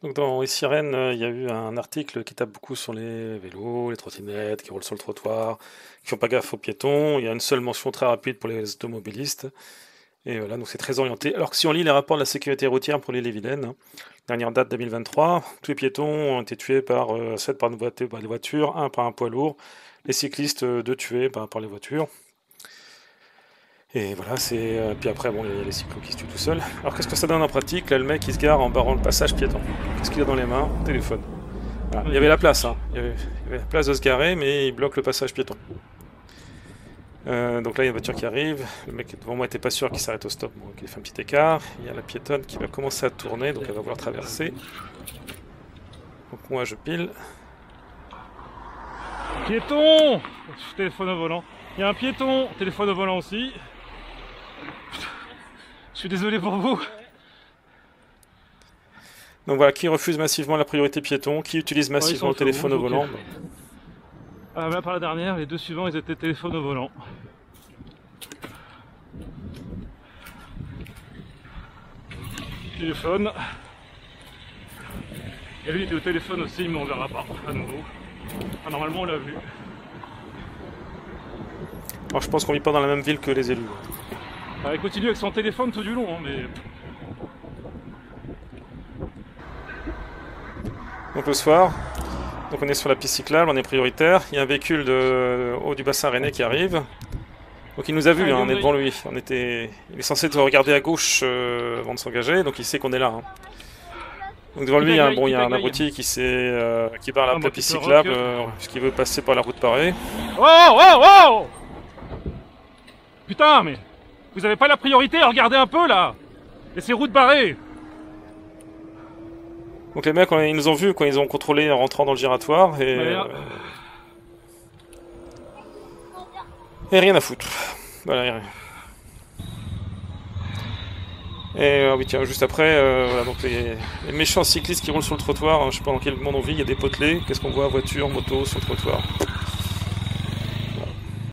Donc dans les sirènes, il y a eu un article qui tape beaucoup sur les vélos, les trottinettes, qui roulent sur le trottoir, qui font pas gaffe aux piétons. Il y a une seule mention très rapide pour les automobilistes. Et voilà, donc c'est très orienté. Alors que si on lit les rapports de la sécurité routière pour l'île-et-Vilaine, dernière date 2023, tous les piétons ont été tués par 7 par des voitures, 1 par un poids lourd, les cyclistes 2 tués par les voitures. Et voilà, c'est. Puis après, bon, il y a les cyclos qui se tuent tout seuls. Alors qu'est-ce que ça donne en pratique? Là, le mec il se gare en barrant le passage piéton. Qu'est-ce qu'il a dans les mains? Téléphone. Voilà. Il y avait la place, hein. Il y avait la place de se garer, mais il bloque le passage piéton. Donc là, il y a une voiture qui arrive. Le mec devant moi n'était pas sûr qu'il s'arrête au stop, donc il fait un petit écart. Il y a la piétonne qui va commencer à tourner, donc elle va vouloir traverser. Donc moi, je pile. Piéton! Téléphone au volant. Il y a un piéton, téléphone au volant aussi. Je suis désolé pour vous. Donc voilà, qui refuse massivement la priorité piéton, qui utilise massivement le téléphone au volant. Ah, là, par la dernière, les deux suivants, ils étaient téléphone au volant. Téléphone. Et lui, il était au téléphone aussi, mais on verra pas à nouveau. Ah, normalement, on l'a vu. Alors je pense qu'on vit pas dans la même ville que les élus. Ah, il continue avec son téléphone tout du long, hein, mais... Donc le soir, donc on est sur la piste cyclable, on est prioritaire. Il y a un véhicule de haut du bassin rennais qui arrive. Donc il nous a vus, hein, on est devant lui. Il est censé regarder à gauche avant de s'engager, donc il sait qu'on est là. Hein. Donc devant lui, il y a un abruti qui barre la piste cyclable, puisqu'il veut passer par la route parée. Oh! Putain, mais vous avez pas la priorité, regardez un peu là. Et ces routes barrées. Donc les mecs, ils nous ont vus quand ils ont contrôlé en rentrant dans le giratoire et rien à foutre. Voilà. Et oui tiens, juste après, voilà, donc les méchants cyclistes qui roulent sur le trottoir, hein, je sais pas dans quel monde on vit, il y a des potelets, qu'est-ce qu'on voit? Voitures, motos sur le trottoir.